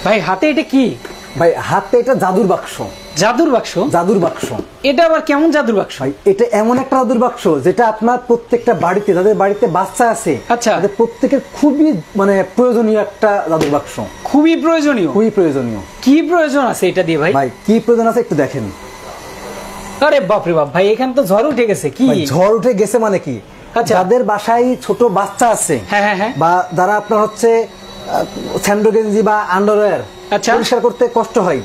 ভাই হাতে এটা কি? ভাই হাতে এটা জাদুর বাক্স। জাদুর বাক্স? জাদুর বাক্স। এটা আবার কেমন জাদুর বাক্স? ভাই এটা এমন একটা জাদুর বাক্স যেটা আপনার প্রত্যেকটা বাড়িতে, যাদের বাড়িতে বাচ্চা আছে, আচ্ছা, তাদের প্রত্যেকের খুবই মানে প্রয়োজনীয় একটা জাদুর বাক্স। খুবই প্রয়োজনীয়? খুবই প্রয়োজনীয়। কি প্রয়োজন আছে এটা দিয়ে ভাই? ভাই কি প্রয়োজন আছে একটু দেখেন। আরে বাপরে বাপ ভাই, এখানে তো ঝড় উঠে গেছে। কি ঝড় উঠে গেছে মানে কি? আচ্ছা, যাদের বাসায় ছোট বাচ্চা আছে, হ্যাঁ হ্যাঁ হ্যাঁ, বা যারা আপনার হচ্ছে স্যান্ডো গেঞ্জি বা আন্ডারওয়্যার আচ্ছা পরিষ্কার করতে কষ্ট হয়,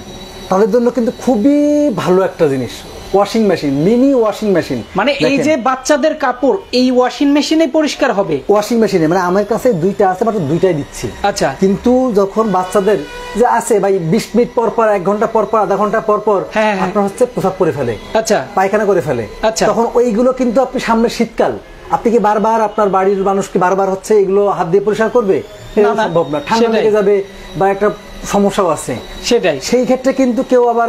তাদের জন্য কিন্তু খুবই ভালো একটা জিনিস washing machine, mini washing machine. মানে এই যে বাচ্চাদের কাপড় এই ওয়াশিং মেশিনে পরিষ্কার হবে? ওয়াশিং মেশিনে, মানে আমার কাছে দুইটা আছে, মাত্র দুইটাই দিচ্ছি। আচ্ছা, কিন্তু যখন বাচ্চাদের যে আছে ভাই 20 মিনিট পর পর, 1 ঘন্টা পর পর, আধা ঘন্টা পর পর আপনার হচ্ছে প্রসাব করে ফেলে, আচ্ছা পায়খানা করে ফেলে, আচ্ছা, তখন ওইগুলো কিন্তু আপনি সামনে শীতকাল, আপনি কি বারবার আপনার বাড়ির মানুষ কি বারবার হচ্ছে এগুলো হাত দিয়ে পরিষ্কার করবে? সম্ভব না, ঠান্ডা লেগে যাবে বা একটা সমস্যাও আছে। সেটাই, সেই ক্ষেত্রে কিন্তু কেউ আবার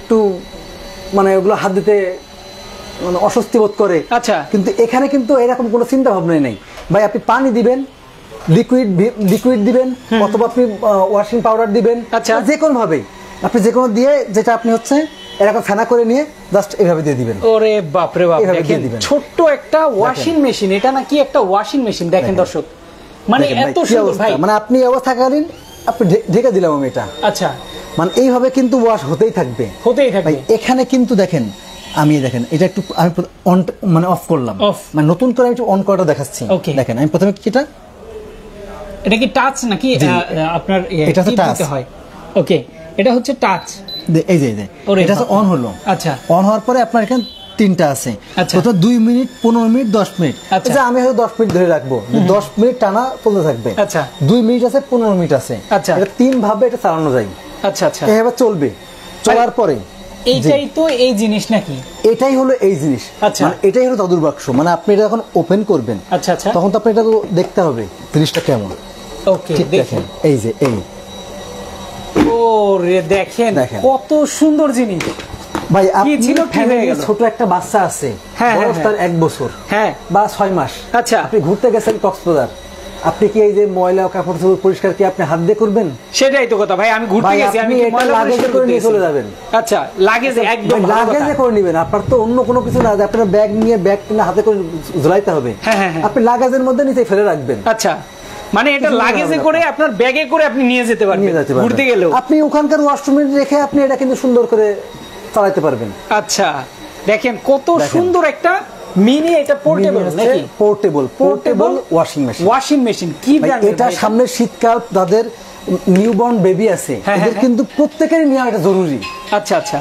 একটু মানে ওগুলো হাত দিতে মানে অস্বস্তি বোধ করে। আচ্ছা, কিন্তু এখানে কিন্তু এরকম কোনো চিন্তা ভাবনাই নেই ভাই। আপনি পানি দিবেন, লিকুইড দিবেন, অথবা আপনি ওয়াশিং পাউডার দিবেন, আচ্ছা যে কোনো ভাবে আপনি যে কোনো দিয়ে, যেটা আপনি হচ্ছে এরকম ফেনা করে নিয়ে জাস্ট এইভাবে দিয়ে দিবেন। ওরে বাপ রে বাপ, দেখেন ছোট্ট একটা ওয়াশিং মেশিন, এটা নাকি একটা ওয়াশিং মেশিন। দেখেন দর্শক, মানে এত সুন্দর ভাই। মানে আপনি অবস্থাকালীন আপনি ঢেকে দিলাম আমি এটা। আচ্ছা, মানে এইভাবে কিন্তু ওয়াশ হতেই থাকবে, হতেই থাকবে। এখানে কিন্তু দেখেন, আমি দেখেন এটা একটু আমি অন মানে অফ করলাম, মানে নতুন করে আমি একটু অন করাটা দেখাচ্ছি। দেখেন আমি প্রথমে কিটা, এটা কি টাচ নাকি আপনার এটা তো টাচ হয়? ওকে, এটা হচ্ছে টাচ। এই যে এটা তো অন হলো। আচ্ছা, অন হওয়ার পরে আপনার এখানে 3টা আছে। আচ্ছা, তো 2 মিনিট, 15 মিনিট, 10 মিনিট। আচ্ছা, আমি হয়তো 10 মিনিট ধরে রাখবো, 10 মিনিট টানা চলতে থাকবে। আচ্ছা, 2 মিনিট আছে, 15 মিনিট আছে। আচ্ছা, এটা 3 ভাবে এটা চালানো যায়। আচ্ছা আচ্ছা, এভাবে চলবে। চলার পরে এইটাই তো এই জিনিস নাকি? এটাই হলো এই জিনিস। আচ্ছা, মানে এটাই হলো জাদুর বাক্স। মানে আপনি এটা যখন ওপেন করবেন, আচ্ছা আচ্ছা, তখন তো আপনি এটা দেখতে হবে জিনিসটা কেমন। ওকে, দেখেন এই যে এই, ওরে দেখেন কত সুন্দর জিনিস ভাই। আপনি ছোট একটা বাচ্চা আছে, বয়স তার 1 বছর বা 6 মাস। আচ্ছা, আপনি ঘুরতে গেছেন কক্সবাজার, আপনি কি এই যে ময়লা কাপড় পরিষ্কার কি আপনি হাত দিয়ে করবেন? সেটাই তো কথা ভাই, আমি ঘুরতে গেছি, আমি লাগেজে করে নিয়ে চলে যাবেন। আচ্ছা, লাগেজে একদম লাগেজে করে নেবেন। আপনার তো অন্য কোনো কিছু না, আপনার ব্যাগ নিয়ে ব্যাগ কিনে হাতে করে ঝুলাইতে হবে। আপনি লাগেজের মধ্যে নিচে ফেলে রাখবেন। আচ্ছা, মানে এটা লাগেজে করে আপনার ব্যাগে করে আপনি নিয়ে যেতে পারবেন ঘুরতে গেলেও। আপনি ওখানকার ওয়াশরুমে রেখে আপনি এটা কিন্তু সুন্দর করে চালাতে পারবেন। আচ্ছা, দেখেন কত সুন্দর একটা মিনি, এটা পোর্টেবল নাকি? Portable washing machine. কি ব্র্যান্ড এটা? সামনে শীতকাল, যাদের নিউবর্ন বেবি আছে এদের কিন্তু প্রত্যেকেরই নেওয়া এটা জরুরি। আচ্ছা আচ্ছা,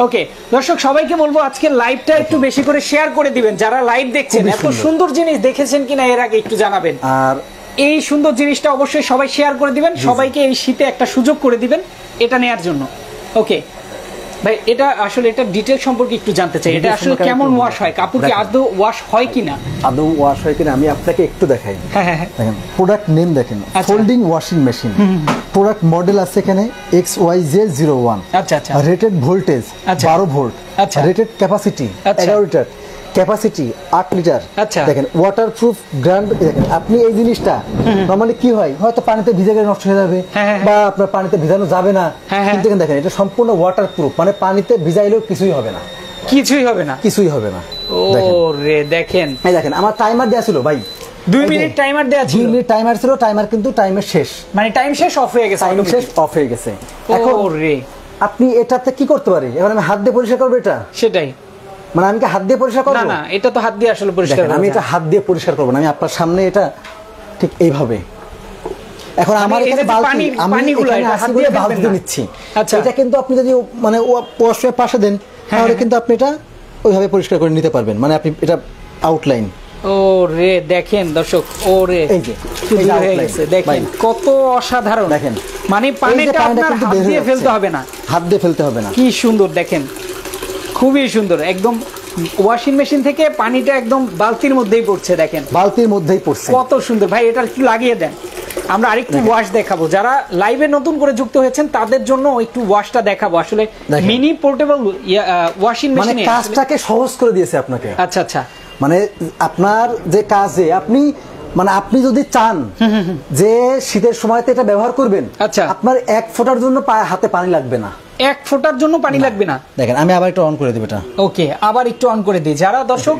ওকে দর্শক সবাইকে বলবো আজকে লাইভটা একটু বেশি করে শেয়ার করে দিবেন। যারা লাইভ দেখছেন, এত সুন্দর জিনিস দেখেছেন কিনা এর আগে একটু জানাবেন। আর এই সুন্দর জিনিসটা অবশ্যই সবাই শেয়ার করে দিবেন, সবাইকে এই শীতে একটা সুযোগ করে দিবেন এটা নেয়ার জন্য। ওকে ভাই, এটা আসলে এটা ডিটেইল সম্পর্কে একটু জানতে চাই। এটা আসলে কেমন ওয়াশ হয়? কাপড় কি আদৌ ওয়াশ হয় কিনা? আদৌ ওয়াশ হয় কিনা আমি আপনাকে একটু দেখাই। হ্যাঁ হ্যাঁ, দেখেন প্রোডাক্ট নেম দেখেন, folding washing machine. Product model আছে এখানে XYZ01। আচ্ছা আচ্ছা, রেটেড ভোল্টেজ 12 ভোল্ট। আচ্ছা, rated capacity 11 litre, capacity 8 litre. আচ্ছা, দেখেন ওয়াটারপ্রুফ গ্র্যান্ড। দেখেন আপনি এই জিনিসটা নরমালি কি হয়, হয়তো পানিতে ভিজে গেলে নষ্ট হয়ে যাবে বা আপনার পানিতে ভিজানো যাবে না, কিন্তু দেখেন এটা সম্পূর্ণ ওয়াটারপ্রুফ, মানে পানিতে ভিজাইলেও কিছুই হবে না, কিছুই হবে না, কিছুই হবে না। ওরে দেখেন, এই দেখেন আমার টাইমার দেয়া ছিল ভাই, 2 মিনিট টাইমার দেয়া ছিল। 2 মিনিট টাইমার ছিল, টাইমার কিন্তু টাইমের শেষ, মানে টাইম শেষ, অফ হয়ে গেছে, টাইম শেষ অফ হয়ে গেছে। এখন আপনি এটাতে কি করতে পারি, এবার আমি হাত দিয়ে পরিষ্কার করব এটা? সেটাই, মানে আমি কি হাত দিয়ে পরিষ্কার করব? না না, এটা তো হাত দিয়ে আসলে পরিষ্কার করব। আমি এটা হাত দিয়ে পরিষ্কার করব না, আমি আপনার সামনে এটা ঠিক এইভাবে। এখন আমার এখানে বালতি, আমি এখানে হাত দিয়ে বালতি নিচ্ছি। আচ্ছা, এটা কিন্তু আপনি যদি মানে ওয়াশরুমের পাশে দেন তাহলে কিন্তু আপনি এটা ওইভাবে পরিষ্কার করে নিতে পারবেন, মানে আপনি এটা আউটলাইন। ওরে দেখেন দর্শক, ওরে এই যে হয়ে গেছে, দেখেন কত অসাধারণ। দেখেন মানে পানিটা আপনার হাত দিয়ে ফেলতে হবে না, হাত দিয়ে ফেলতে হবে না। কি সুন্দর দেখেন, খুবই সুন্দর। একদম ওয়াশিং মেশিন থেকে পানিটা একদম বালতির মধ্যেই পড়ছে, দেখেন বালতির মধ্যেই পড়ছে, কত সুন্দর। ভাই এটা একটু লাগিয়ে দেন, আমরা আরেকটু ওয়াশ দেখাবো। যারা লাইভে নতুন করে যুক্ত হয়েছেন তাদের জন্য একটু ওয়াশটা দেখাবো। আসলে মিনি পোর্টেবল ওয়াশিং মেশিনে কাজটাকে সহজ করে দিয়েছে আপনাকে। আচ্ছা আচ্ছা, মানে আপনার যে কাজে আপনি মানে আপনি যদি চান যে শীতের সময়তে এটা ব্যবহার করবেন, আচ্ছা, আপনার 1 ফোঁটার জন্য হাতে পানি লাগবে না। 1 ফোঁটার জন্য পানি লাগবে না। দেখেন আমি আবার একটু অন করে দেব এটা। ওকে, আবার একটু অন করে দিই। যারা দর্শক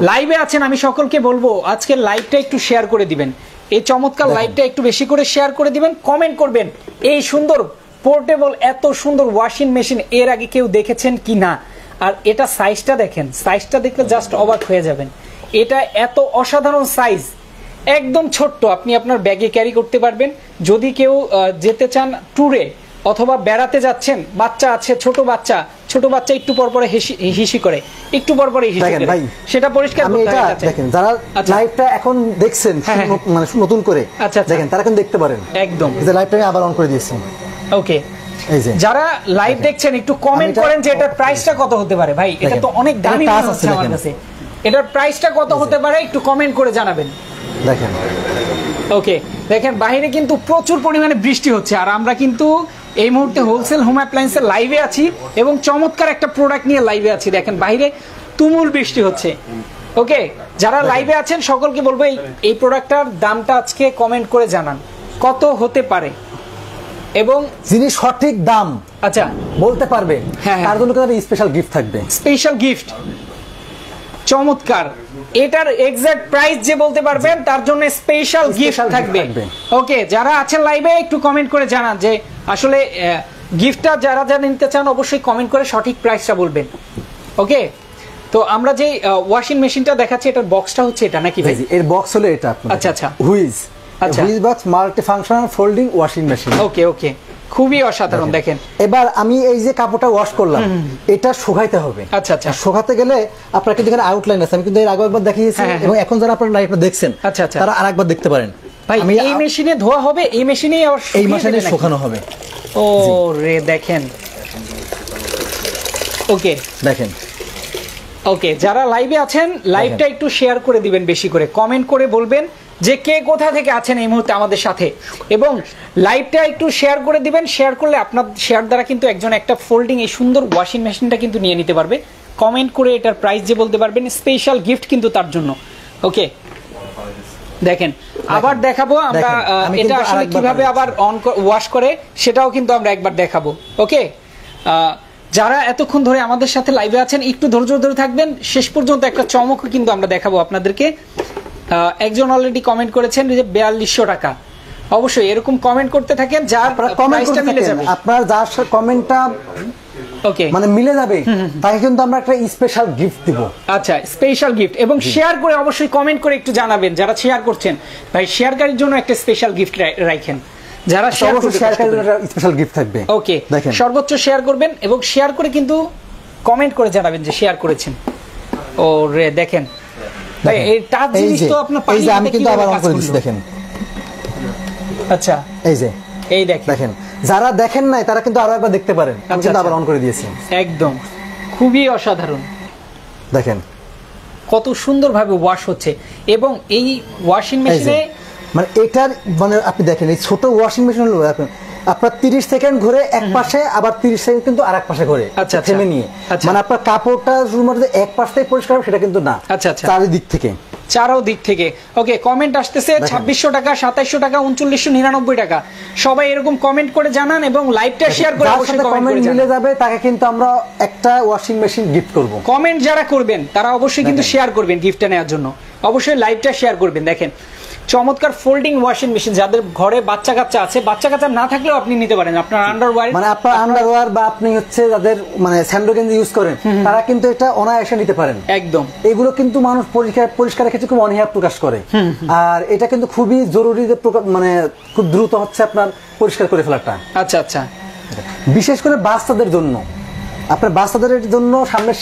লাইভে আছেন আমি সকলকে বলবো আজকের লাইভটা একটু শেয়ার করে দিবেন, এই চমৎকার লাইভটা একটু বেশি করে শেয়ার করে দিবেন, কমেন্ট করবেন এই সুন্দর পোর্টেবল এত সুন্দর ওয়াশিং মেশিন এর আগে কেউ দেখেছেন কি না। আর এটা সাইজটা দেখেন, সাইজটা দেখলে জাস্ট অবাক হয়ে যাবেন। এটা এত অসাধারণ সাইজ, একদম ছোট্ট, আপনি আপনার ব্যাগে ক্যারি করতে পারবেন। যদি কেউ যেতে চান ট্যুরে অথবা বেড়াতে যাচ্ছেন, বাচ্চা আছে, ছোট বাচ্চা একটু পর পরে হিসি করে, একটু পর পরে হিসি করে, সেটা পরিষ্কার করতে হয়। দেখেন যারা লাইভটা এখন দেখছেন মানে নতুন করে, দেখেন তারা কিন্তু দেখতে পারেন একদম। যে লাইভটা আমি আবার অন করে দিয়েছি। ওকে, যারা লাইভ দেখছেন একটু কমেন্ট করেন যে এটার প্রাইসটা কত হতে পারে। ভাই এটা তো অনেক দামি মনে হচ্ছে আমার কাছে, এটার প্রাইসটা কত হতে পারে একটু কমেন্ট করে জানাবেন। দেখেন ওকে, দেখেন বাইরে কিন্তু প্রচুর পরিমাণে বৃষ্টি হচ্ছে, আর আমরা কিন্তু এই মুহূর্তে হোলসেল হোম অ্যাপ্লায়েন্সের লাইভে আছি এবং চমৎকার একটা প্রোডাক্ট নিয়ে লাইভে আছি। দেখেন বাইরে তুমুল বৃষ্টি হচ্ছে। ওকে, যারা লাইভে আছেন সকলকে বলবো এই প্রোডাক্টটার দামটা আজকে কমেন্ট করে জানান কত হতে পারে, এবং যিনি সঠিক দাম আচ্ছা বলতে পারবে তার জন্য কিন্তু স্পেশাল গিফট থাকবে। স্পেশাল গিফট, চমৎকার। এটার এক্সাক্ট প্রাইস যে বলতে পারবেন তার জন্য স্পেশাল গিফট থাকবে। ওকে, যারা আছেন লাইভে একটু কমেন্ট করে জানান যে আসলে গিফটটা যারা যারা নিতে চান অবশ্যই কমেন্ট করে সঠিক প্রাইসটা বলবেন। ওকে, তো আমরা যে ওয়াশিং মেশিনটা দেখাচ্ছি এটার বক্সটা হচ্ছে এটা নাকি ভাই? এর বক্স হলো এটা। আচ্ছা আচ্ছা, হুইজ, আচ্ছা whiz box multi functional folding washing machine. Okay okay, খুবই অসাধারণ। দেখেন এবার আমি এই যে কাপড়টা ওয়াশ করলাম এটা শুকাইতে হবে। আচ্ছা আচ্ছা, শুকাতে গেলে আপনার কিন্তু এখানে আউটলাইন আছে, আমি কিন্তু এর আগে একবার দেখিয়েছি এবং এখন যারা আপনারা লাইভটা দেখছেন আচ্ছা আচ্ছা তারা আরেকবার দেখতে পারেন। ভাই এই মেশিনে ধোয়া হবে, এই মেশিনেই আবার এই মেশিনে শুকানো হবে। ও রে দেখেন। ওকে দেখেন, ওকে, যারা লাইভে আছেন লাইভটা একটু শেয়ার করে দিবেন, বেশি করে কমেন্ট করে বলবেন যে কে কোথা থেকে আছেন এই মুহূর্তে আমাদের সাথে, এবং লাইভটা একটু শেয়ার করে দিবেন। শেয়ার করলে আপনার শেয়ার দ্বারা কিন্তু একজন একটা ফোল্ডিং এই সুন্দর ওয়াশিং মেশিনটা কিন্তু নিয়ে নিতে পারবে। কমেন্ট করে এটার প্রাইস যে বলতে পারবেন, স্পেশাল গিফট কিন্তু তার জন্য। ওকে, দেখেন আবার দেখাবো আমরা এটা আসলে কিভাবে আবার অন ওয়াশ করে, সেটাও কিন্তু আমরা একবার দেখাবো। ওকে, যারা এতক্ষণ ধরে আমাদের সাথে লাইভে আছেন একটু ধৈর্য ধরে থাকবেন, শেষ পর্যন্ত একটা চমক কিন্তু আমরা দেখাবো আপনাদেরকে। একজন অলরেডি কমেন্ট করেছেন যে 4200 টাকা। অবশ্যই এরকম কমেন্ট করতে থাকেন, যার প্রাইসটা মিলে যাবে, আপনার যার কমেন্টটা ওকে মানে মিলে যাবে তাকে কিন্তু আমরা একটা স্পেশাল গিফট দিব। আচ্ছা, স্পেশাল গিফট, এবং শেয়ার করে অবশ্যই কমেন্ট করে একটু জানাবেন যারা শেয়ার করছেন। ভাই শেয়ারকারীর জন্য একটা স্পেশাল গিফট রাখেন, যারা শেয়ারকারীর জন্য স্পেশাল গিফট থাকবে। ওকে, সর্বোচ্চ শেয়ার করবেন এবং শেয়ার করে কিন্তু কমেন্ট করে জানাবেন যে শেয়ার করেছেন। ও রে দেখেন ভাই এই টাচ জিনিস তো আপনার পানি, আমি কিন্তু আবার অন করে দিচ্ছি দেখেন। আচ্ছা এই দেখেন, যারা দেখেন নাই তারা কিন্তু আরো একবার দেখতে পারেন, আমি কিন্তু আবার অন করে দিয়েছি। একদম খুবই অসাধারণ। দেখেন কত সুন্দরভাবে ওয়াশ হচ্ছে, এবং এই ওয়াশিং মেশিনে মানে এটার মানে আপনি দেখেন এই ছোট ওয়াশিং মেশিন হলো আপনার 30 সেকেন্ড ঘুরে এক পাশে, আবার 30 সেকেন্ড কিন্তু আরেক পাশে ঘুরে থেমে নিয়ে, মানে আপনার কাপড়টা শুধুমাত্র এক পাশ থেকে পরিষ্কার হবে সেটা কিন্তু না, চারিদিক থেকে, চারো দিক থেকে। ওকে, কমেন্ট আসতেছে 2600 টাকা, 2700 টাকা, 3999 টাকা। সবাই এরকম কমেন্ট করে জানান এবং লাইভটা শেয়ার করে অবশ্যই কমেন্ট মিলে যাবে তাকে কিন্তু আমরা একটা ওয়াশিং মেশিন গিফট করব। কমেন্ট যারা করবেন তারা অবশ্যই কিন্তু শেয়ার করবেন গিফটটা নেওয়ার জন্য, অবশ্যই লাইভটা শেয়ার করবেন। দেখেন চমৎকার ফোল্ডিং ওয়াশিং মেশিন, যাদের ঘরে বাচ্চা কাচ্চা আছে, বাচ্চা কাচ্চা না থাকলেও আপনি নিতে পারেন। আপনার আন্ডারওয়্যার, মানে আপনার আন্ডারওয়্যার বা আপনি হচ্ছে যাদের মানে স্যান্ডো গেঞ্জি ইউজ করেন তারা কিন্তু এটা অনায়াসে নিতে পারেন। একদম, এগুলো কিন্তু মানুষ পরিষ্কারের ক্ষেত্রে খুব অনীহা প্রকাশ করে, আর এটা কিন্তু খুবই জরুরি যে মানে খুব দ্রুত হচ্ছে আপনার পরিষ্কার করে ফেলাটা। আচ্ছা আচ্ছা, বিশেষ করে বাচ্চাদের জন্য, আপনার বাচ্চাদের জন্য সামনে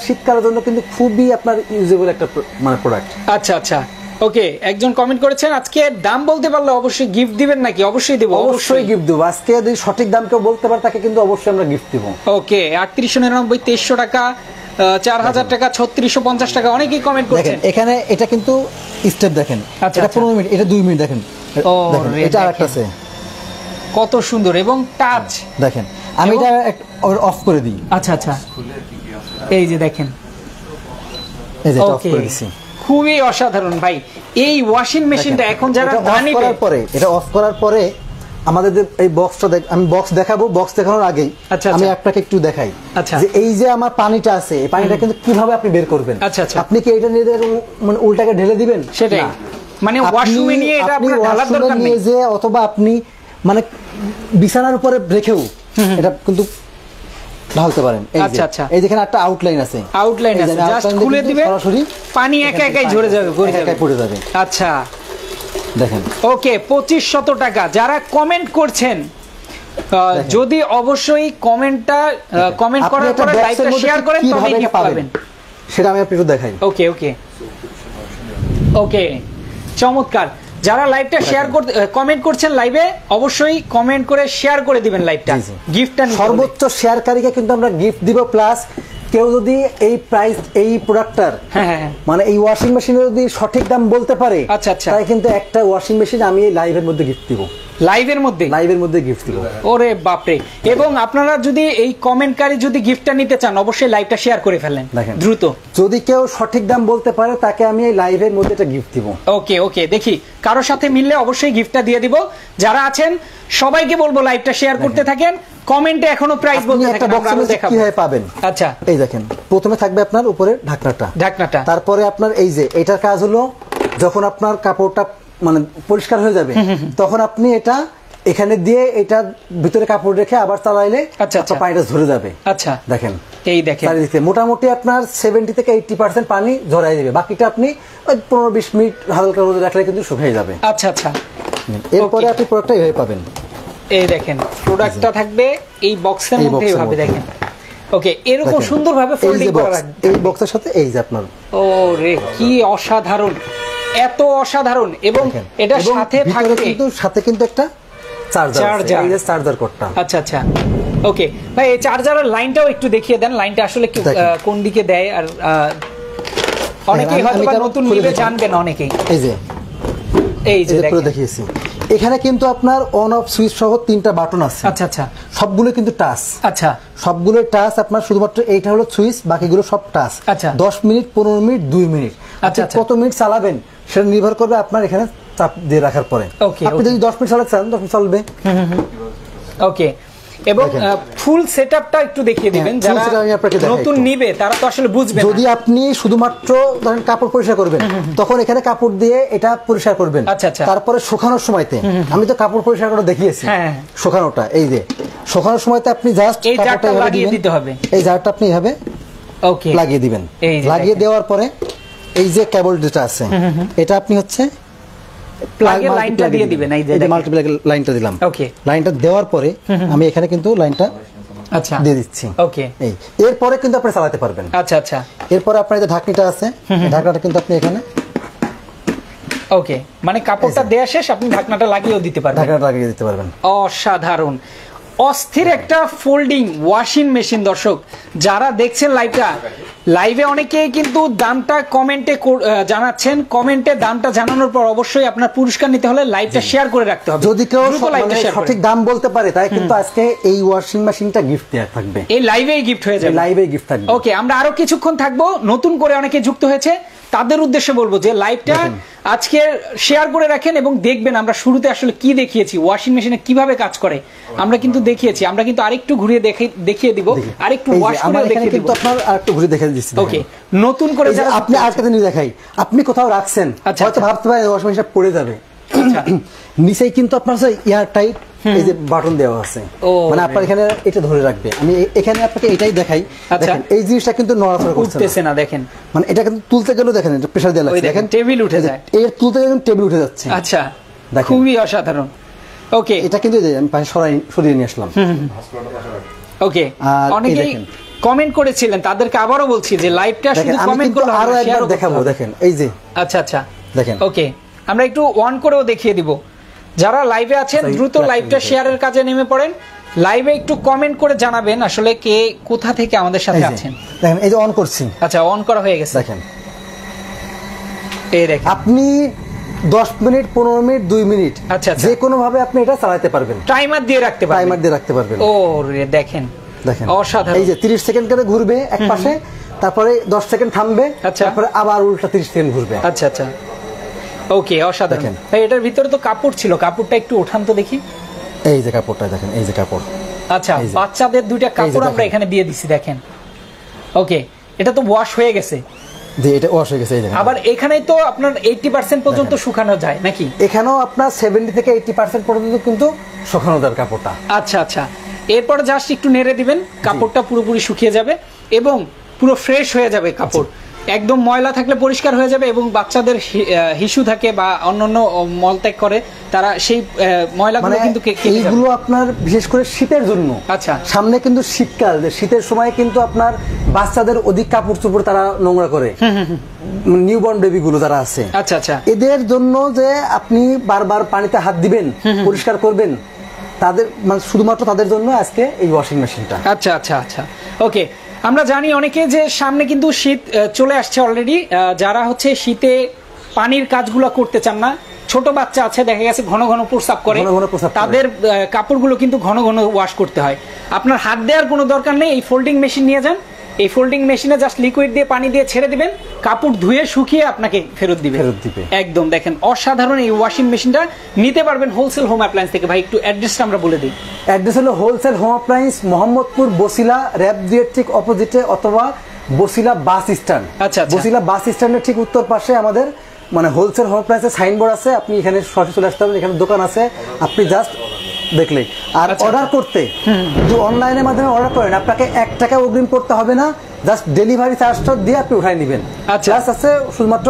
শীতকালের জন্য কিন্তু খুবই আপনার ইউজেবল একটা মানে প্রোডাক্ট। আচ্ছা আচ্ছা, ওকে, একজন কমেন্ট করেছেন আজকে দাম বলতে পারলে অবশ্যই গিফট দিবেন নাকি? অবশ্যই দেব, অবশ্যই গিফট দেব। আজকে যদি সঠিক দাম কেউ বলতে পারে তাকে কিন্তু অবশ্যই আমরা গিফট দেব। ওকে, 3899, 2300 টাকা, 4000 টাকা, 3650 টাকা, অনেকেই কমেন্ট করেছেন। এখানে এটা কিন্তু স্টেপ দেখেন, এটা 15 মিনিট, এটা 2 মিনিট, দেখেন এটা আরেকটা আছে, কত সুন্দর এবং টাচ দেখেন। আমি এটা অফ করে দিই। আচ্ছা আচ্ছা, এই যে দেখেন, এই যে অফ করে দিছি, খুবই অসাধারণ ভাই। এই ওয়াশিং মেশিনটা এখন যারা এটা অফ করার পরে আমাদের এই বক্সটা আমি বক্স দেখাবো, বক্স দেখানোর আগেই আমি আপনাকে একটু দেখাই যে এই যে আমার পানিটা আছে, এই পানিটা কিন্তু কিভাবে আপনি বের করবেন। আপনি কি এটা নিয়ে মানে উল্টাকে ঢেলে দিবেন? সেটাই, মানে ওয়াশরুমে নিয়ে এটা আপনার ঢালার দরকার নেই, যে অথবা আপনি মানে বিছানার উপরে রেখেও এটা কিন্তু ঢালতে পারেন। এই দেখেন একটা আউটলাইন আছে, জাস্ট খুলে দিবেন, পানি একা একাই ঝরে যাবে, পড়ে যাবে। আচ্ছা দেখেন, ওকে 2500 টাকা। যারা কমেন্ট করছেন, যদি অবশ্যই কমেন্ট করার পরে লাইভটা শেয়ার করেন তবেই গিফট পাবেন, সেটা আমি আপনাকে দেখাই। ওকে ওকে ওকে, চমৎকার। যারা লাইভটা শেয়ার করতে কমেন্ট করছেন লাইভে, অবশ্যই কমেন্ট করে শেয়ার করে দিবেন লাইভটা, গিফটটা সর্বোচ্চ শেয়ারকারীকে কিন্তু আমরা গিফট দিব। প্লাস কেউ যদি এই প্রাইস এই প্রোডাক্টটার মানে এই ওয়াশিং মেশিনের যদি সঠিক দাম বলতে পারে, তাই কিন্তু একটা ওয়াশিং মেশিন আমি এই লাইভের মধ্যে গিফট দিব, লাইভের মধ্যে গিফট দিব। ওরে বাপরে। এবং আপনারা যদি এই কমেন্টকারী যদি গিফটটা নিতে চান, অবশ্যই লাইভটা শেয়ার করে ফেলেন দ্রুত। যদি কেউ সঠিক দাম বলতে পারে, তাকে আমি এই লাইভের মধ্যে একটা গিফট দিব। ওকে ওকে, দেখি কারো সাথে মিললে অবশ্যই গিফটটা দিয়ে দিব। যারা আছেন সবাইকে বলবো লাইভটা শেয়ার করতে থাকেন, কমেন্টে এখনো প্রাইস বলতে থাকেন, আমরা দেখাবো কিভাবে পাবেন। আচ্ছা, এই দেখেন, প্রথমে থাকবে আপনার উপরে ঢাকনাটা, তারপরে আপনার এই যে এটার কাজ হলো যখন আপনার কাপড়টা মানে পরিষ্কার হয়ে যাবে, তখন আপনি এটা এখানে দিয়ে এটা ভিতরে কাপড় রেখে আবার চালাইলে পানিটা ঝরে যাবে। আচ্ছা দেখেন, এই দেখেন মোটামুটি আপনার 70 থেকে 80% পানি ঝরাই দেবে, বাকিটা আপনি 15-20 মিনিট হালকা রোদে রাখলে কিন্তু শুকিয়ে যাবে। আচ্ছা আচ্ছা, এরপরে আপনি প্রোডাক্টটা এইভাবে পাবেন। এই দেখেন, প্রোডাক্টটা থাকবে এই বক্সের মধ্যে এইভাবে দেখেন। ওকে, এরকম সুন্দরভাবে ফোল্ডিং করা রাখবেন এই বক্সের সাথে। এই যে আপনার, ও রে কি অসাধারণ, এত অসাধারণ। এবং এটা সাথে কিন্তু একটা চার্জার, এই যে চার্জার কোডটা। আচ্ছা আচ্ছা, ওকে ভাই, এই চার্জারের লাইনটাও একটু দেখিয়ে দেন, লাইনটা আসলে কোন দিকে দেয়। আর অনেকেই হয়তো নতুন নিবে জানবেন অনেকেই। এই যে পুরো দেখিয়েছি, এখানে কিন্তু আপনার অন অফ সুইচ সহ 3টা বাটন আছে। আচ্ছা আচ্ছা, সবগুলো কিন্তু টাচ। আচ্ছা, সবগুলো টাচ। আপনার শুধুমাত্র এইটা হলো সুইচ, বাকিগুলো সব টাচ। আচ্ছা, 10 মিনিট, 15 মিনিট, 2 মিনিট, আচ্ছা কত মিনিট চালাবেন সেটা নির্ভর করবে আপনার এখানে চাপ দিয়ে রাখার পরে। আপনি যদি 10 মিনিট চালাচ্ছেন 10 মিনিট চলবে। ওকে, এবং ফুল সেটআপটা একটু দেখিয়ে দিবেন, যারা নতুন নিবে তারা তো আসলে বুঝবে। যদি আপনি শুধুমাত্র ধরেন কাপড় পরিষ্কার করবেন, তখন এখানে কাপড় দিয়ে এটা পরিষ্কার করবেন। আচ্ছা আচ্ছা, তারপরে শুকানোর সময়তে আমি তো কাপড় পরিষ্কার করা দেখিয়েছি, শুকানোটা এই যে শুকানোর সময়তে আপনি জাস্ট এই জারটা লাগিয়ে দিতে হবে। এই জারটা আপনি এভাবে ওকে লাগিয়ে দিবেন। লাগিয়ে দেওয়ার পরে এই যে কেবল যেটা আছে, এটা আপনি হচ্ছে প্লাগের লাইনটা দিয়ে দিবেন। এই যে মাল্টিপ্লাগ লাইনটা দিলাম। ওকে, লাইনটা দেওয়ার পরে আমি এখানে কিন্তু লাইনটা আচ্ছা দিয়ে দিচ্ছি। ওকে, এরপরে কিন্তু আপনি চালাতে পারবেন। আচ্ছা আচ্ছা, এরপরে আপনার যে ঢাকনিটা আছে, ঢাকনাটা কিন্তু আপনি এখানে ওকে, মানে কাপড়টা দেয়া শেষ আপনি ঢাকনাটা লাগিয়েও দিতে পারবেন। ঢাকনাটা লাগিয়ে দিতে পারবেন। অসাধারণ, অস্থির একটা ফোল্ডিং ওয়াশিং মেশিন। দর্শক যারা দেখছেন লাইভে অনেকেই কিন্তু দামটা কমেন্টে জানাচ্ছেন, কমেন্টে দামটা জানানোর পর অবশ্যই আপনার পুরস্কার নিতে হলে লাইভটা শেয়ার করে রাখতে হবে। যদি কেউ সঠিক দাম বলতে পারে, তাই কিন্তু আজকে এই ওয়াশিং মেশিনটা গিফট দেয়া থাকবে, এই লাইভেই গিফট হয়ে যাবে, লাইভেই গিফট থাকবে। ওকে, আমরা আরো কিছুক্ষণ থাকবো, নতুন করে অনেকে যুক্ত হয়েছে তাদের উদ্দেশ্যে বলবো যে লাইভটা আজকে শেয়ার করে রাখেন এবং দেখবেন আমরা শুরুতে আসলে কি দেখিয়েছি, ওয়াশিং মেশিনে কিভাবে কাজ করে আমরা কিন্তু দেখিয়েছি। আমরা কিন্তু আরেকটু ঘুরিয়ে দেখিয়ে দিব, আরেকটু ওয়াশ করে দেখিয়ে দিব। কিন্তু আপনার আরেকটু ঘুরিয়ে দেখিয়ে দিচ্ছি। ওকে, নতুন করে আপনি আজকে নিয়ে দেখাই, আপনি কোথাও রাখছেন, হয়তো ভাবতে পারেন ওয়াশিং মেশিনটা পড়ে যাবে, নিচেই কিন্তু আপনার এয়ার টাইট এই যে বাটন দেওয়া আছে, মানে আপনার এখানে এটা ধরে রাখবে। আমি এখানে আপনাকে এটাই দেখাই, দেখেন এই জিনিসটা কিন্তু নড়াচড়া করতেছে না, দেখেন মানে এটা কিন্তু তুলতে গেলেও দেখেন এটা প্রেসার দেওয়া লাগছে, দেখেন টেবিল উঠে যায়, এই তুলতে গেলে টেবিল উঠে যাচ্ছে। আচ্ছা, খুবই অসাধারণ। ওকে, এটা কিন্তু আমি পাশে সরিয়ে নিয়ে আসলাম। ওকে, অনেকেই কমেন্ট করেছিলেন, তাদেরকে আবারও বলছি যে লাইভটা শুধু কমেন্ট করলে আরো একবার দেখাবো। দেখেন এই যে, আচ্ছা আচ্ছা, দেখেন। ওকে, আমরা একটু অন করেও দেখিয়ে দিব। যারা লাইভে আছেন দ্রুত লাইভটা শেয়ারের কাজে নেমে পড়েন, লাইভে একটু কমেন্ট করে জানাবেন আসলে কে কোথা থেকে আমাদের সাথে আছেন। দেখেন এই যে অন করছি, আচ্ছা অন করা হয়ে গেছে। দেখেন এই দেখেন, আপনি 10 মিনিট, 15 মিনিট, 2 মিনিট, আচ্ছা যে কোনো ভাবে আপনি এটা চালাতে পারবেন, টাইমার দিয়ে রাখতে পারবেন। ও রে দেখেন, দেখেন অসাধারণ। এই যে 30 সেকেন্ড করে ঘুরবে এক পাশে, তারপরে 10 সেকেন্ড থামবে, তারপরে আবার উল্টা 30 সেকেন্ড ঘুরবে। আচ্ছা আচ্ছা, ওকে, অসাধারণ। এটার ভিতরে তো কাপড় ছিল, কাপড়টা একটু ওঠান তো দেখি। এই যে কাপড়টা দেখেন, এই যে কাপড়। আচ্ছা, বাচ্চাদের দুইটা কাপড় আমরা এখানে দিয়ে দিছি, দেখেন। ওকে, এটা তো ওয়াশ হয়ে গেছে। জি, এটা ওয়াশ হয়ে গেছে। এই দেখেন, আবার এখানেই তো আপনার 80% পর্যন্ত শুকানো যায় নাকি? এখানেও আপনার 70 থেকে 80% পর্যন্ত কিন্তু শুকানো যায় কাপড়টা। আচ্ছা আচ্ছা, এরপর জাস্ট একটু নেড়ে দিবেন, কাপড়টা পুরোপুরি শুকিয়ে যাবে এবং পুরো ফ্রেশ হয়ে যাবে কাপড়। একদম ময়লা থাকলে পরিষ্কার হয়ে যাবে, এবং বাচ্চাদের হিসু থাকে বা অন্যান্য মলত্যাগ করে, তারা সেই ময়লাগুলো কিন্তু এইগুলো আপনার বিশেষ করে শীতের জন্য। আচ্ছা, সামনে কিন্তু শীতকাল, শীতের সময় কিন্তু আপনার বাচ্চাদের অধিক কাপড় চোপড় তারা নোংরা করে, নিউবর্ন বেবি গুলো যারা আছে। আচ্ছা আচ্ছা, এদের জন্য যে আপনি বারবার পানিতে হাত দিবেন, পরিষ্কার করবেন, তাদের মানে শুধুমাত্র তাদের জন্য আজকে এই ওয়াশিং মেশিনটা। আচ্ছা আচ্ছা আচ্ছা, ওকে। আমরা জানি অনেকে যে সামনে কিন্তু শীত চলে আসছে অলরেডি, যারা হচ্ছে শীতে পানির কাজগুলো করতে চান না, ছোট বাচ্চা আছে দেখা গেছে ঘন ঘন প্রস্রাব করে, তাদের কাপড়গুলো কিন্তু ঘন ঘন ওয়াশ করতে হয়। আপনার হাত দেওয়ার কোনো দরকার নেই, এই ফোল্ডিং মেশিন নিয়ে যান, এই ফোল্ডিং মেশিনে জাস্ট লিকুইড দিয়ে পানি দিয়ে ছেড়ে দিবেন, কাপড় ধুয়ে শুকিয়ে আপনাকে ফেরত দিবে। একদম দেখেন, অসাধারণ এই ওয়াশিং মেশিনটা নিতে পারবেন হোলসেল হোম অ্যাপ্লায়েন্স থেকে। ভাই একটু অ্যাড্রেসটা আমরা বলে দিই। অ্যাড্রেস হলো wholesale home appliance, Mohammadpur Basila RAB 2 ঠিক অপোজিটে, অথবা বসিলা বাস স্ট্যান্ড। আচ্ছা, বসিলা বাস স্ট্যান্ডের ঠিক উত্তর পাশে আমাদের মানে হোলসেল হোম অ্যাপ্লায়েন্সের সাইনবোর্ড আছে। আপনি এখানে সরাসরি চলে আসতে পারবেন, এখানে দোকান আছে, আপনি জাস্ট দেখলেই। আর অর্ডার করতে যদি অনলাইনের মাধ্যমে অর্ডার করেন, আপনাকে 1 টাকা অগ্রিম করতে হবে না, জাস্ট ডেলিভারি চার্জটা দিয়ে আপনি উঠাই নেবেন। জাস্ট আছে শুধুমাত্র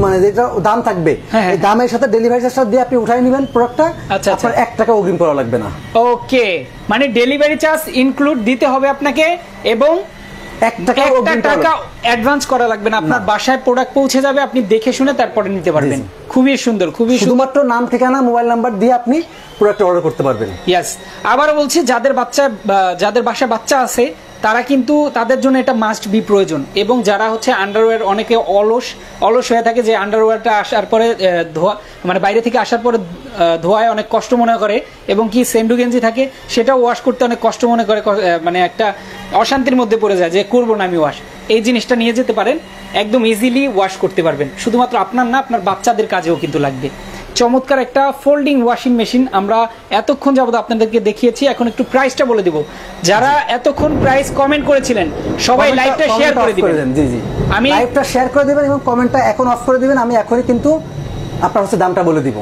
মানে যেটা দাম থাকবে এই দামের সাথে ডেলিভারি চার্জটা দিয়ে আপনি উঠাই নেবেন প্রোডাক্টটা, আপনার 1 টাকা অগ্রিম করা লাগবে না। ওকে, মানে ডেলিভারি চার্জ ইনক্লুড দিতে হবে আপনাকে, এবং 1 টাকা অ্যাডভান্স করা লাগবে না, আপনার বাসায় প্রোডাক্ট পৌঁছে যাবে, আপনি দেখে শুনে তারপরে নিতে পারবেন। খুবই সুন্দর, খুবই শুধুমাত্র নাম, ঠিকানা, মোবাইল নাম্বার দিয়ে আপনি প্রোডাক্ট অর্ডার করতে পারবেন। ইয়েস, আবারও বলছি, যাদের বাসায় বাচ্চা আছে তারা কিন্তু তাদের জন্য এটা মাস্ট বি প্রয়োজন। এবং যারা হচ্ছে আন্ডারওয়্যার, অনেকে অলস হয়ে থাকে যে আন্ডারওয়্যারটা আসার পরে ধোয়া, মানে বাইরে থেকে আসার পরে ধোয়ায় অনেক কষ্ট মনে করে, এবং কি সেন্ডু গেঞ্জি থাকে সেটাও ওয়াশ করতে অনেক কষ্ট মনে করে, মানে একটা অশান্তির মধ্যে পড়ে যায় যে করবো না আমি ওয়াশ। এই জিনিসটা নিয়ে যেতে পারেন, একদম ইজিলি ওয়াশ করতে পারবেন। শুধুমাত্র আপনার না, আপনার বাচ্চাদের কাজেও কিন্তু লাগবে। চমৎকার একটা ফোল্ডিং ওয়াশিং মেশিন আমরা এতক্ষণ যাবত আপনাদেরকে দেখিয়েছি। এখন একটু প্রাইসটা বলে দিব। যারা এতক্ষণ প্রাইস কমেন্ট করেছিলেন সবাই লাইভটা শেয়ার করে দিবেন। জি জি, আমি লাইভটা শেয়ার করে দিবেন এবং কমেন্টটা এখন অফ করে দিবেন। আমি এখনই কিন্তু আপনার হচ্ছে দামটা বলে দিব।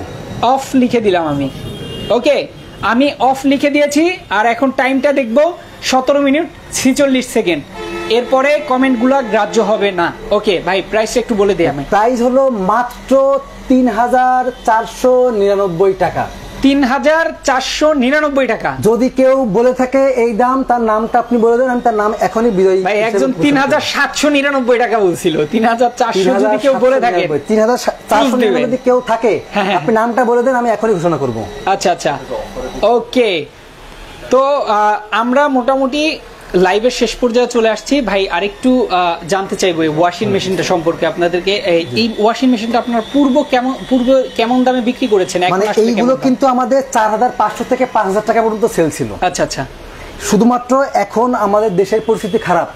অফ লিখে দিলাম আমি। ওকে, আমি অফ লিখে দিয়েছি। আর এখন টাইমটা দেখব 17 মিনিট 46 সেকেন্ড। এরপরে কমেন্টগুলো গ্রাহ্য হবে না। ওকে ভাই, প্রাইসটা একটু বলে দিই। আমি প্রাইস হলো মাত্র 3499 টাকা। 3499 টাকা। যদি কেউ বলে থাকে এই দাম, তার নামটা আপনি বলে দেন, আমি তার নাম এখনই বিজয়ী। ভাই একজন 3799 টাকা বলছিল। 3400 যদি কেউ বলে থাকে, 3499 যদি কেউ থাকে, আপনি নামটা বলে দেন, আমি এখনই ঘোষণা করব। আচ্ছা আচ্ছা, ওকে। তো আমরা মোটামুটি লাইভের শেষ পর্যায়ে চলে আসছি। ভাই আরেকটু জানতে চাইবো এই ওয়াশিং মেশিনটা সম্পর্কে আপনাদেরকে। এই ওয়াশিং মেশিনটা আপনার পূর্বে কেমন দামে বিক্রি করেছেন? মানে এইগুলো কিন্তু আমাদের 4500 থেকে 5000 টাকা পর্যন্ত সেল ছিল। আচ্ছা আচ্ছা, শুধুমাত্র এখন আমাদের দেশের পরিস্থিতি খারাপ,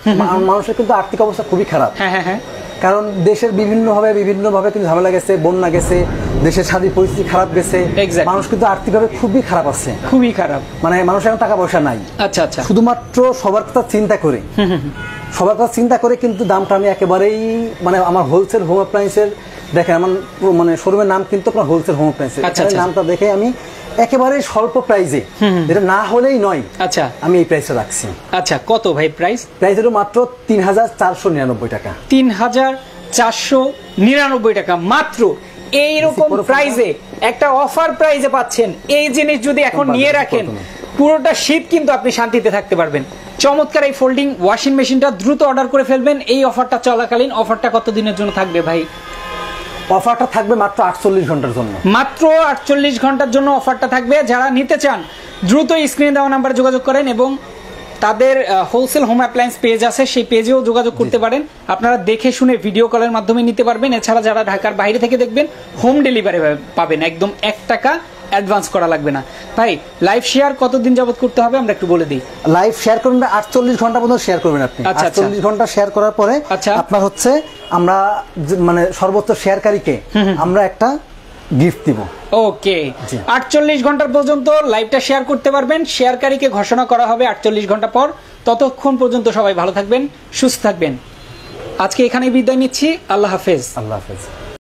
মানুষের কিন্তু আর্থিক অবস্থা খুবই খারাপ। হ্যাঁ হ্যাঁ হ্যাঁ, কারণ দেশের বিভিন্নভাবে কিন্তু ঝামেলা গেছে, বন্যা গেছে, দেশের স্বাধীন পরিস্থিতি খারাপ গেছে, মানুষ কিন্তু আর্থিকভাবে খুবই খারাপ আছে, খুবই খারাপ। মানে মানুষের এখন টাকা পয়সা নাই। আচ্ছা আচ্ছা, শুধুমাত্র সবার কথা চিন্তা করে কিন্তু দামটা আমি একেবারেই মানে আমার হোলসেল হোম অ্যাপ্লায়েন্সের দেখেন, আমার মানে শোরুমের নাম কিন্তু আপনার হোলসেল হোম অ্যাপ্লায়েন্সের। নামটা দেখে আমি একেবারে স্বল্প প্রাইসে, যেটা না হলেই নয়, আচ্ছা আমি এই প্রাইসে রাখছি। আচ্ছা, কত ভাই প্রাইস? প্রাইস হলো মাত্র 3499 টাকা। 3499 টাকা মাত্র। এইরকম প্রাইসে একটা অফার প্রাইসে পাচ্ছেন। এই জিনিস যদি এখন নিয়ে রাখেন, পুরোটা শীত কিন্তু আপনি শান্তিতে থাকতে পারবেন। চমৎকার এই ফোল্ডিং ওয়াশিং মেশিনটা দ্রুত অর্ডার করে ফেলবেন এই অফারটা চলাকালীন। অফারটা কত দিনের জন্য থাকবে ভাই? অফারটা থাকবে মাত্র 48 ঘন্টার জন্য। মাত্র 48 ঘন্টার জন্য অফারটা থাকবে। যারা নিতে চান দ্রুত স্ক্রিনে দেওয়া নাম্বারে যোগাযোগ করেন, এবং তাদের হোলসেল হোম অ্যাপ্লায়েন্স পেজ আছে, সেই পেজেও যোগাযোগ করতে পারেন। আপনারা দেখে শুনে ভিডিও কলের মাধ্যমে নিতে পারবেন। এছাড়া যারা ঢাকার বাইরে থেকে দেখবেন, হোম ডেলিভারি পাবেন একদম 1 টাকা অ্যাডভান্স করা লাগবে না। ভাই লাইভ শেয়ার কতদিন যাবত করতে হবে আমরা একটু বলে দিই। লাইভ শেয়ার করবেন 48 ঘন্টা পর্যন্ত শেয়ার করবেন আপনি। 48 ঘন্টা শেয়ার করার পরে আপনার হচ্ছে আমরা মানে সর্বোচ্চ শেয়ারকারীকে আমরা একটা গিফট দিব। ওকে, 48 ঘন্টা পর্যন্ত লাইভটা শেয়ার করতে পারবেন, শেয়ারকারীকে ঘোষণা করা হবে 48 ঘন্টা পর। ততক্ষণ পর্যন্ত সবাই ভালো থাকবেন, সুস্থ থাকবেন। আজকে এখানেই বিদায় নিচ্ছি, আল্লাহ হাফেজ। আল্লাহ হাফেজ।